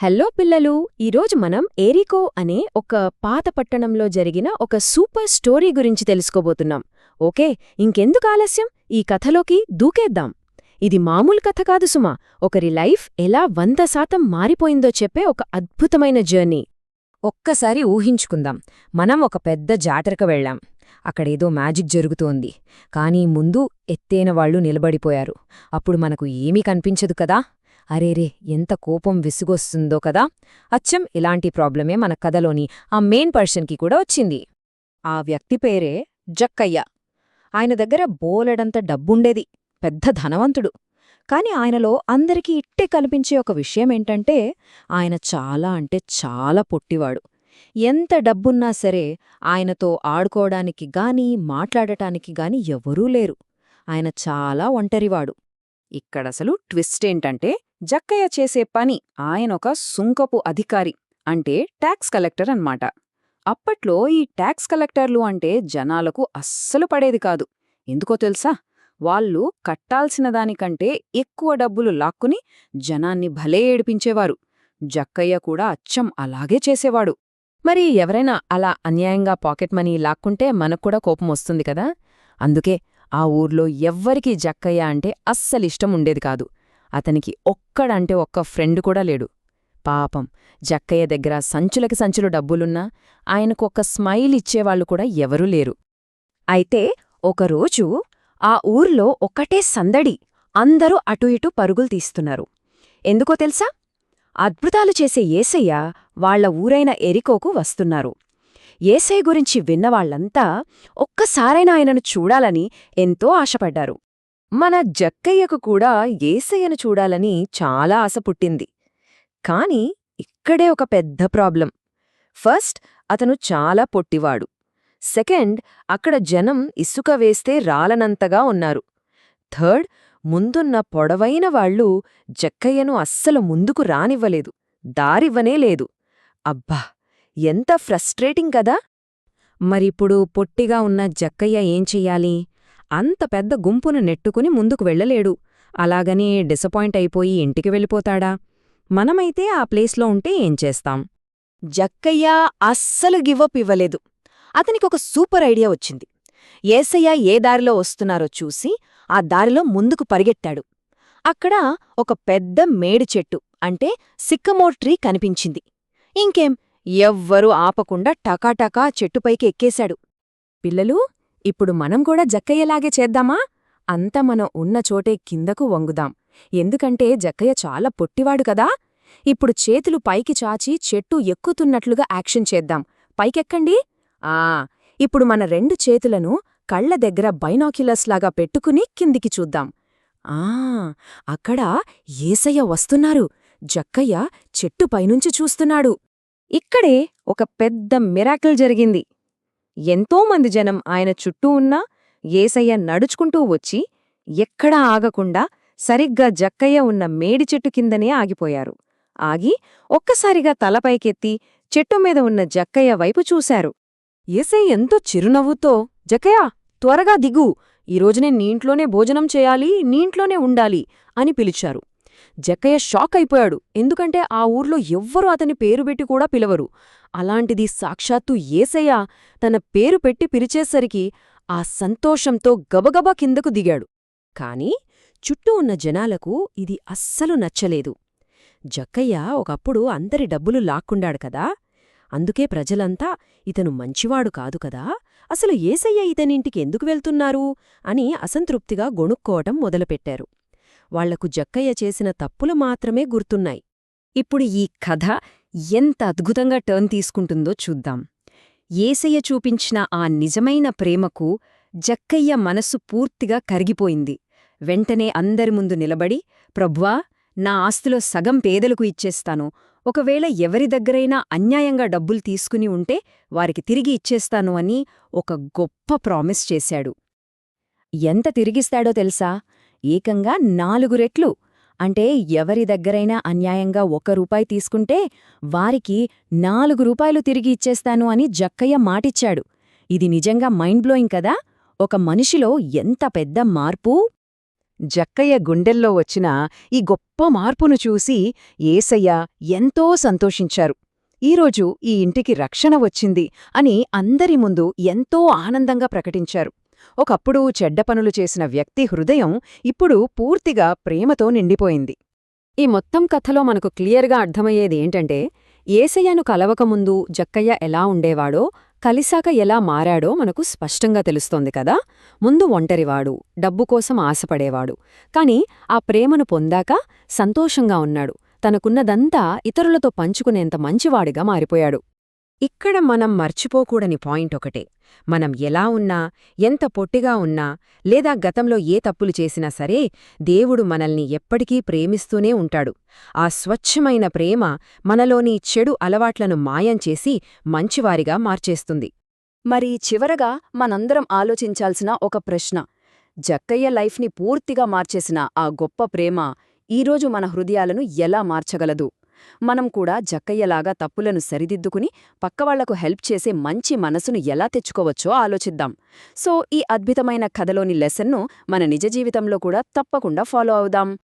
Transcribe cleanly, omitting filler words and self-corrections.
Hello పిల్లలు, ఈరోజు మనం ఏరికో అనే ఒక పాత పట్టణంలో జరిగిన ఒక సూపర్ స్టోరీ గురించి తెలుసుకోబోతున్నాం. ఓకే, ఇంకెందుకు ఆలస్యం, ఈ కథలోకి దూకేద్దాం. ఇది మామూలు కథ కాదు సుమా, ఒకరి లైఫ్ ఎలా 100% మారిపోయిందో చెప్పే ఒక అద్భుతమైన జర్నీ. ఒక్కసారి ఊహించుకుందాం, మనం ఒక పెద్ద జాతరకు వెళ్ళాం. అక్కడేదో మ్యాజిక్ జరుగుతోంది. కానీ ముందు ఎత్తైన వాళ్ళు నిలబడిపోయారు. అప్పుడు మనకు ఏమీ కనిపించదు కదా. అరేరే, ఎంత కోపం విసుగొస్తుందో కదా. అచ్చం ఇలాంటి ప్రాబ్లమే మన కథలోని ఆ మెయిన్ పర్సన్కి కూడా వచ్చింది. ఆ వ్యక్తి పేరే జక్కయ్య. ఆయన దగ్గర బోలెడంత డబ్బుండేది, పెద్ద ధనవంతుడు. కాని ఆయనలో అందరికీ ఇట్టే కనిపించే ఒక విషయమేంటంటే, ఆయన చాలా అంటే చాలా పొట్టివాడు. ఎంత డబ్బున్నా సరే ఆయనతో ఆడుకోవడానికి గాని మాట్లాడటానికి గాని ఎవరూ లేరు. ఆయన చాలా ఒంటరివాడు. ఇక్కడసలు ట్విస్టేంటంటే, జక్కయ్య చేసే పని ఆయనొక సుంకపు అధికారి, అంటే ట్యాక్స్ కలెక్టర్ అన్నమాట. అప్పట్లో ఈ ట్యాక్స్ కలెక్టర్లు అంటే జనాలకు అస్సలు పడేది కాదు. ఎందుకో తెలుసా? వాళ్ళు కట్టాల్సిన దానికంటే ఎక్కువ డబ్బులు లాక్కుని జనాన్ని భలే ఏడిపించేవారు. జక్కయ్య కూడా అచ్చం అలాగే చేసేవాడు. మరి ఎవరైనా అలా అన్యాయంగా పాకెట్ మనీ లాక్కుంటే మనక్కూడా కోపం వస్తుంది కదా. అందుకే ఆ ఊర్లో ఎవ్వరికీ జక్కయ్య అంటే అస్సలిష్టం ఉండేది కాదు. అతనికి ఒక్కడంటే ఒక్క ఫ్రెండ్ కూడా లేడు. పాపం, జక్కయ్య దగ్గర సంచులకి సంచులు డబ్బులున్నా ఆయనకు ఒక్క స్మైల్ ఇచ్చేవాళ్లు కూడా ఎవరూ లేరు. అయితే ఒకరోజు ఆ ఊర్లో ఒక్కటే సందడి. అందరూ అటు ఇటు పరుగులు తీస్తున్నారు. ఎందుకో తెలుసా? అద్భుతాలు చేసే యేసయ్య వాళ్ల ఊరైన ఎరికోకు వస్తున్నారు. యేసయ్య గురించి విన్నవాళ్లంతా ఒక్కసారైనా ఆయనను చూడాలని ఎంతో ఆశపడ్డారు. మన జక్కయ్యకు కూడా యేసయ్యను చూడాలని చాలా ఆశ పుట్టింది. కాని ఇక్కడే ఒక పెద్ద ప్రాబ్లం. ఫస్ట్, అతను చాలా పొట్టివాడు. సెకండ్, అక్కడ జనం ఇసుక వేస్తే రాలనంతగా ఉన్నారు. థర్డ్, ముందున్న పొడవైన వాళ్లు జక్కయ్యను అస్సలు ముందుకు రానివ్వలేదు, దారివ్వనే లేదు. అబ్బా, ఎంత ఫ్రస్ట్రేటింగ్ కదా. మరిప్పుడు పొట్టిగా ఉన్న జక్కయ్య ఏం చెయ్యాలి? అంత పెద్ద గుంపును నెట్టుకుని ముందుకు వెళ్ళలేడు. అలాగని డిసప్పాయింట్ అయిపోయి ఇంటికి వెళ్ళిపోతాడా? మనమైతే ఆ ప్లేస్లో ఉంటే ఏం చేస్తాం? జక్కయ్య అస్సలు గివప్ ఇవ్వలేదు. అతనికొక సూపర్ ఐడియా వచ్చింది. యేసయ్య ఏ దారిలో వస్తున్నారో చూసి ఆ దారిలో ముందుకు పరిగెట్టాడు. అక్కడ ఒక పెద్ద మేడి చెట్టు, అంటే సిక్కమోర్ ట్రీ కనిపించింది. ఇంకేం, ఎవ్వరూ ఆపకుండా టకాటకా చెట్టుపైకి ఎక్కేశాడు. పిల్లలు, ఇప్పుడు మనం కూడా జక్కయ్యలాగే చేద్దామా? అంతా మనం ఉన్న చోటే కిందకు వంగుదాం. ఎందుకంటే జక్కయ్య చాలా పొట్టివాడు కదా. ఇప్పుడు చేతులు పైకి చాచి చెట్టు ఎక్కుతున్నట్లుగా యాక్షన్ చేద్దాం. పైకెక్కండి. ఇప్పుడు మన 2 చేతులను కళ్ల దగ్గర బైనాక్యులర్స్ లాగా పెట్టుకుని కిందికి చూద్దాం. అక్కడ యేసయ్య వస్తున్నారు. జక్కయ్య చెట్టు పైనుంచి చూస్తున్నాడు. ఇక్కడే ఒక పెద్ద మిరాకిల్ జరిగింది. ఎంతోమంది జనం ఆయన చుట్టూ ఉన్నా యేసయ్య నడుచుకుంటూ వచ్చి ఎక్కడా ఆగకుండా సరిగ్గా జక్కయ్య ఉన్న మేడి చెట్టు కిందనే ఆగిపోయారు. ఆగి ఒక్కసారిగా తలపైకెత్తి చెట్టుమీద ఉన్న జక్కయ్య వైపు చూశారు. యేసయ్య ఎంతో చిరునవ్వుతో, జక్కయ్య, త్వరగా దిగు, ఈరోజునే నీంట్లోనే భోజనం చేయాలి, నీంట్లోనే ఉండాలి అని పిలిచారు. జక్కయ్య షాక్ అయిపోయాడు. ఎందుకంటే ఆ ఊర్లో ఎవ్వరూ అతని పేరు పెట్టి కూడా పిలవరు. అలాంటిది సాక్షాత్తు యేసయ్య తన పేరు పెట్టి పిలిచేసరికి ఆ సంతోషంతో గబగబా కిందకు దిగాడు. కాని చుట్టూ ఉన్న జనాలకు ఇది అస్సలు నచ్చలేదు. జక్కయ్య ఒకప్పుడు అందరి డబ్బులు లాక్కుండాడు కదా. అందుకే ప్రజలంతా ఇతను మంచివాడు కాదు కదా, అసలు యేసయ్య ఇతనింటికి ఎందుకు వెళ్తున్నారు అని అసంతృప్తిగా గొణుక్కోవటం మొదలుపెట్టారు. వాళ్లకు జక్కయ్య చేసిన తప్పులు మాత్రమే గుర్తున్నాయి. ఇప్పుడు ఈ కథ ఎంత అద్భుతంగా టర్న్ తీసుకుంటుందో చూద్దాం. యేసయ్య చూపించిన ఆ నిజమైన ప్రేమకు జక్కయ్య మనసు పూర్తిగా కరిగిపోయింది. వెంటనే అందరి ముందు నిలబడి, ప్రభువా, నా ఆస్తిలో సగం పేదలకు ఇచ్చేస్తాను. ఒకవేళ ఎవరి దగ్గరైనా అన్యాయంగా డబ్బులు తీసుకుని ఉంటే వారికి తిరిగి ఇచ్చేస్తాను అని ఒక గొప్ప ప్రామిస్ చేశాడు. ఎంత తిరిగిస్తాడో తెలుసా? ఏకంగా 4 రెట్లు. అంటే ఎవరి దగ్గరైనా అన్యాయంగా ₹1 తీసుకుంటే వారికి ₹4 తిరిగి ఇచ్చేస్తాను అని జక్కయ్య మాటిచ్చాడు. ఇది నిజంగా మైండ్ బ్లోయింగ్ కదా. ఒక మనిషిలో ఎంత పెద్ద మార్పు! జక్కయ్య గుండెల్లో వచ్చిన ఈ గొప్ప మార్పును చూసి ఏసయ్య ఎంతో సంతోషించారు. ఈరోజు ఈ ఇంటికి రక్షణ వచ్చింది అని అందరి ముందు ఎంతో ఆనందంగా ప్రకటించారు. ఒకప్పుడు చెడ్డ పనులు చేసిన వ్యక్తి హృదయం ఇప్పుడు పూర్తిగా ప్రేమతో నిండిపోయింది. ఈ మొత్తం కథలో మనకు క్లియర్గా అర్థమయ్యేది ఏంటంటే, ఏసయ్యను కలవకముందు జక్కయ్య ఎలా ఉండేవాడో, కలిశాక ఎలా మారాడో మనకు స్పష్టంగా తెలుస్తోంది కదా. ముందు ఒంటరివాడు, డబ్బు కోసం ఆశపడేవాడు. కాని ఆ ప్రేమను పొందాక సంతోషంగా ఉన్నాడు. తనకున్నదంతా ఇతరులతో పంచుకునేంత మంచివాడిగా మారిపోయాడు. ఇక్కడ మనం మర్చిపోకూడని పాయింట్ ఒకటే. మనం ఎలా ఉన్నా, ఎంత పొట్టిగా ఉన్నా, లేదా గతంలో ఏ తప్పులు చేసినా సరే, దేవుడు మనల్ని ఎప్పటికీ ప్రేమిస్తూనే ఉంటాడు. ఆ స్వచ్ఛమైన ప్రేమ మనలోని చెడు అలవాట్లను మాయం చేసి మంచివారిగా మార్చేస్తుంది. మరి చివరగా మనందరం ఆలోచించాల్సిన ఒక ప్రశ్న. జక్కయ్య లైఫ్ని పూర్తిగా మార్చేసిన ఆ గొప్ప ప్రేమ ఈరోజు మన హృదయాలను ఎలా మార్చగలదు? మనం కూడా జక్కయ్యలాగా తప్పులను సరిదిద్దుకుని పక్కవాళ్లకు హెల్ప్ చేసే మంచి మనసును ఎలా తెచ్చుకోవచ్చో ఆలోచిద్దాం. సో ఈ అద్భుతమైన కథలోని లెసన్ను మన నిజ జీవితంలో కూడా తప్పకుండా ఫాలో అవుదాం.